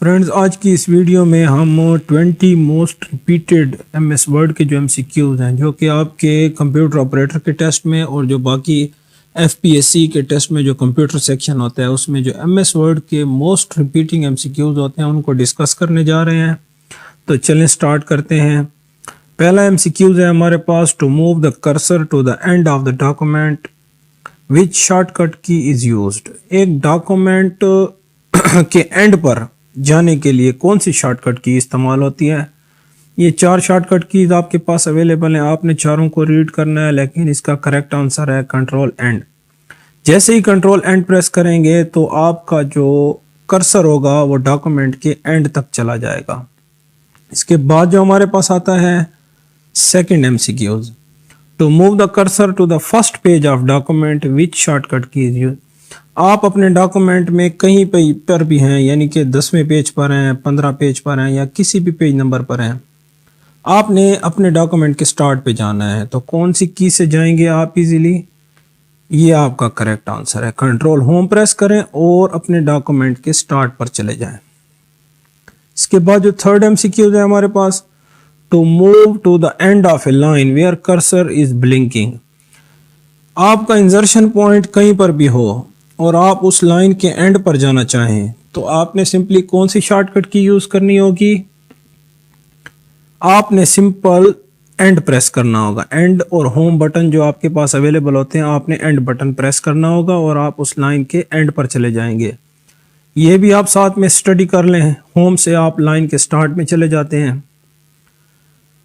Friends, आज की इस वीडियो में हम 20 मोस्ट रिपीटेड एमएस वर्ड के जो एमसीक्यूज हैं जो कि आपके कंप्यूटर ऑपरेटर के टेस्ट में और जो बाकी एफपीएससी के टेस्ट में जो कंप्यूटर सेक्शन होता है उसमें जो एमएस वर्ड के मोस्ट रिपीटिंग एमसीक्यूज होते हैं उनको डिस्कस करने जा रहे हैं। तो चलें स्टार्ट करते हैं। पहला एमसीक्यूज है हमारे पास, to move the cursor to the end of the document which shortcut key is used. एक डॉक्यूमेंट के एंड पर जाने के लिए कौन सी शॉर्टकट की इस्तेमाल होती है। ये 4 शॉर्टकट कीज आपके पास अवेलेबल हैं, आपने चारों को रीड करना है, लेकिन इसका करेक्ट आंसर है कंट्रोल एंड। जैसे ही कंट्रोल एंड प्रेस करेंगे तो आपका जो कर्सर होगा वो डॉक्यूमेंट के एंड तक चला जाएगा। इसके बाद जो हमारे पास आता है second MCQs, to move the cursor to the first page of document which shortcut key is used. आप अपने डॉक्यूमेंट में कहीं पर भी हैं, यानी कि 10वें पेज पर हैं, 15 पेज पर हैं या किसी भी पेज नंबर पर हैं, आपने अपने डॉक्यूमेंट के स्टार्ट पे जाना है तो कौन सी की से जाएंगे आप इजीली। ये आपका करेक्ट आंसर है, कंट्रोल होम प्रेस करें और अपने डॉक्यूमेंट के स्टार्ट पर चले जाएं। इसके बाद जो थर्ड एमसीक्यू है हमारे पास, to move to the end of a line where cursor is blinking. आपका इंसर्शन पॉइंट कहीं पर भी हो और आप उस लाइन के एंड पर जाना चाहें तो आपने सिंपली कौन सी शॉर्टकट की यूज करनी होगी। आपने सिंपल एंड प्रेस करना होगा। एंड और होम बटन जो आपके पास अवेलेबल होते हैं, आपने एंड बटन प्रेस करना होगा और आप उस लाइन के एंड पर चले जाएंगे। ये भी आप साथ में स्टडी कर लें, होम से आप लाइन के स्टार्ट में चले जाते हैं।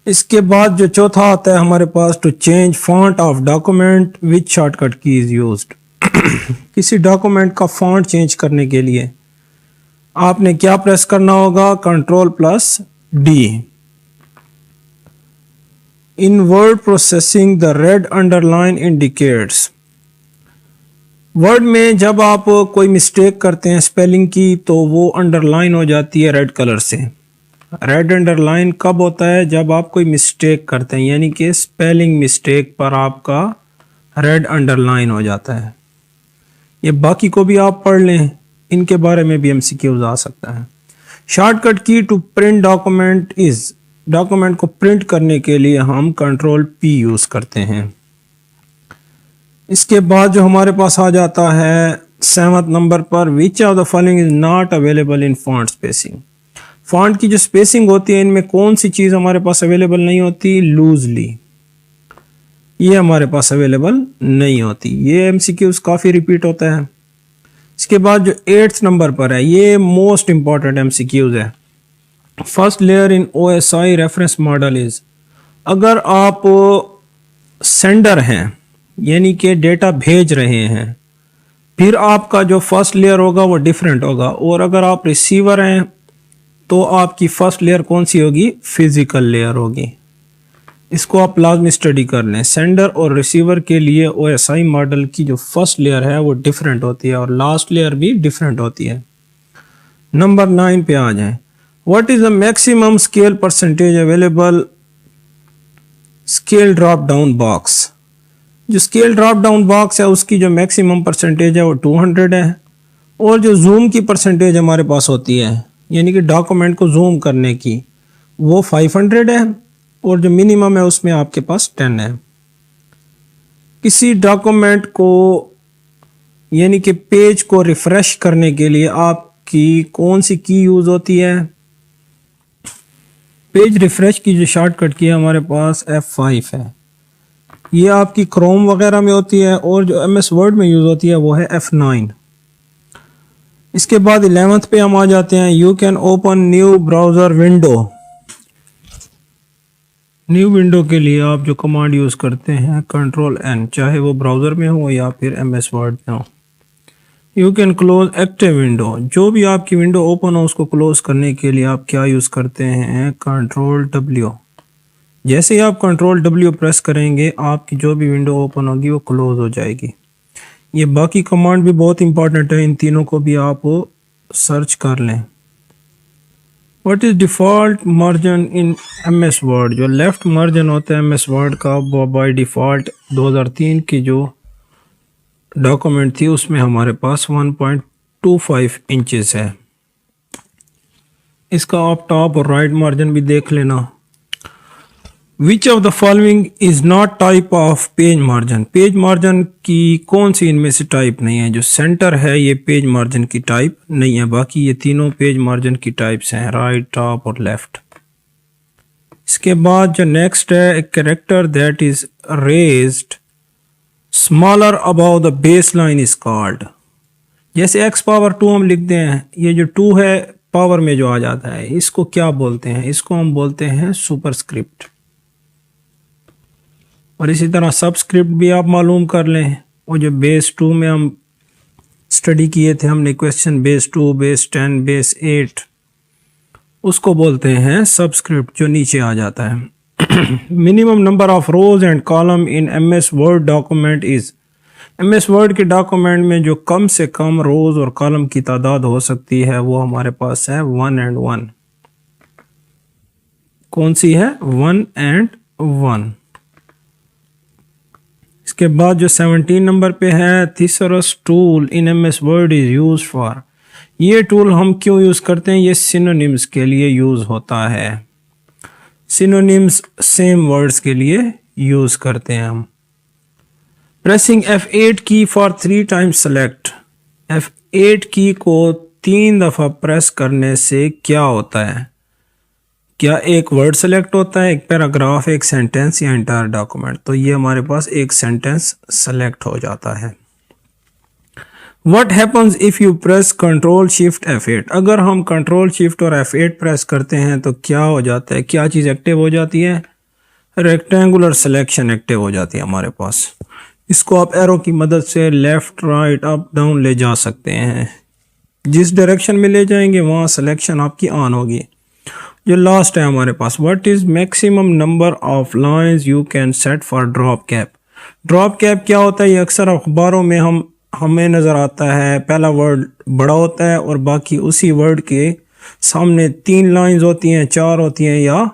इसके बाद जो चौथा आता है हमारे पास, to change font of document which shortcut key is used. किसी डॉक्यूमेंट का फॉन्ट चेंज करने के लिए आपने क्या प्रेस करना होगा, control plus D. In word processing the red underline indicates. Word में जब आप कोई मिस्टेक करते हैं स्पेलिंग की तो वो अंडरलाइन हो जाती है रेड कलर से। रेड अंडरलाइन कब होता है, जब आप कोई मिस्टेक करते हैं, यानी कि स्पेलिंग मिस्टेक पर आपका रेड अंडरलाइन हो जाता है। ये बाकी को भी आप पढ़ लें, इनके बारे में भी एमसीक्यूज आ सकता है। Shortcut key to print document is, document को प्रिंट करने के लिए हम कंट्रोल पी यूज करते हैं। इसके बाद जो हमारे पास आ जाता है 7th नंबर पर, which of the following is not available in font spacing. Font की जो स्पेसिंग होती है इनमें कौन सी चीज हमारे पास अवेलेबल नहीं होती, लूजली। ये हमारे पास अवेलेबल नहीं होती। ये एमसीक्यूज काफ़ी रिपीट होता है। इसके बाद जो 8th नंबर पर है, ये मोस्ट इंपॉर्टेंट एमसीक्यूज है। First layer in OSI reference model is. अगर आप सेंडर हैं, यानी कि डेटा भेज रहे हैं, फिर आपका जो फर्स्ट लेयर होगा वो डिफरेंट होगा, और अगर आप रिसीवर हैं तो आपकी फर्स्ट लेयर कौन सी होगी, फिजिकल लेयर होगी। इसको आप लाजमी स्टडी कर लें। सेंडर और रिसीवर के लिए ओएसआई मॉडल की जो फर्स्ट लेयर है वो डिफरेंट होती है और लास्ट लेयर भी डिफरेंट होती है। नंबर 9 पे आ जाएं। What is the maximum scale percentage available scale drop down box. जो स्केल ड्रॉप डाउन बॉक्स है उसकी जो मैक्सिमम परसेंटेज है वो 200 है, और जो जूम की परसेंटेज हमारे पास होती है, यानी कि डॉक्यूमेंट को जूम करने की, वो 500 है, और जो मिनिमम है उसमें आपके पास 10 है। किसी डॉक्यूमेंट को यानी कि पेज को रिफ्रेश करने के लिए आपकी कौन सी की यूज होती है। पेज रिफ्रेश की जो शॉर्टकट की है हमारे पास F5 है। ये आपकी क्रोम वगैरह में होती है, और जो MS वर्ड में यूज होती है वो है F9। इसके बाद 11th पे हम आ जाते हैं। You can open new browser window. New window के लिए आप जो कमांड यूज़ करते हैं कंट्रोल N, चाहे वो ब्राउज़र में हो या फिर MS वर्ड में हो। You can close active window. जो भी आपकी विंडो ओपन हो उसको क्लोज करने के लिए आप क्या यूज़ करते हैं, कंट्रोल W। जैसे ही आप कंट्रोल W प्रेस करेंगे आपकी जो भी विंडो ओपन होगी वो क्लोज हो जाएगी। ये बाकी कमांड भी बहुत इंपॉर्टेंट है, इन तीनों को भी आप सर्च कर लें। What is default margin in MS word. जो लेफ्ट मार्जिन होता है MS वर्ड का वो बाय डिफ़ॉल्ट 2003 की जो डॉक्यूमेंट थी उसमें हमारे पास 1.25 इंचेस है। इसका आप टॉप और राइट मार्जिन भी देख लेना। Which of the following is not type of page margin, page margin की कौन सी इनमें से टाइप नहीं है। जो सेंटर है ये पेज मार्जिन की टाइप नहीं है, बाकी ये तीनों पेज मार्जिन की टाइप्स हैं, राइट, टॉप और लेफ्ट। इसके बाद जो नेक्स्ट है, एक character that is raised smaller about the base line is called. जैसे x पावर 2 हम लिखते हैं, ये जो 2 है पावर में जो आ जाता है, इसको क्या बोलते हैं, इसको हम बोलते हैं सुपरस्क्रिप्ट। और इसी तरह सबस्क्रिप्ट भी आप मालूम कर लें। वो जो बेस 2 में हम स्टडी किए थे हमने क्वेश्चन, बेस 2, बेस 10, बेस 8, उसको बोलते हैं सबस्क्रिप्ट, जो नीचे आ जाता है। Minimum number of rose and column in MS word document is, MS word के डॉक्यूमेंट में जो कम से कम रोज और कॉलम की तादाद हो सकती है वो हमारे पास है 1 and 1। कौन सी है? 1 and 1। इसके बाद जो 17 नंबर पे है, thesaurus tool in MS Word is use for. ये टूल हम क्यों यूज करते हैं? ये सिनोनिम्स के लिए यूज होता है। सिनोनिम्स सेम वर्ड्स के लिए यूज करते हैं हम। प्रेसिंग F8 की फॉर 3 टाइम्स सेलेक्ट, F8 की को 3 दफा प्रेस करने से क्या होता है? क्या एक वर्ड सेलेक्ट होता है, एक पैराग्राफ, एक सेंटेंस या इंटायर डॉक्यूमेंट? तो ये हमारे पास एक सेंटेंस सेलेक्ट हो जाता है। What happens if you press Ctrl Shift F8? अगर हम Ctrl Shift और F8 प्रेस करते हैं तो क्या हो जाता है, क्या चीज़ एक्टिव हो जाती है? रेक्टेंगुलर सिलेक्शन एक्टिव हो जाती है हमारे पास। इसको आप एरो की मदद से लेफ्ट, राइट, अप, डाउन ले जा सकते हैं। जिस डायरेक्शन में ले जाएंगे वहाँ सिलेक्शन आपकी ऑन होगी। जो लास्ट है हमारे पास, what is maximum number of lines you can set for drop cap. Drop cap क्या होता है? ये अक्सर अखबारों में हमें नज़र आता है। पहला वर्ड बड़ा होता है और बाकी उसी वर्ड के सामने 3 लाइंस होती हैं, 4 होती हैं, या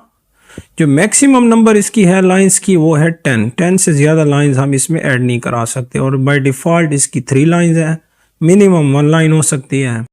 जो मैक्सिमम नंबर इसकी है लाइंस की वो है 10 से ज़्यादा लाइंस हम इसमें ऐड नहीं करा सकते। और बाय डिफ़ॉल्ट इसकी 3 लाइंस है, मिनिमम 1 लाइन हो सकती है।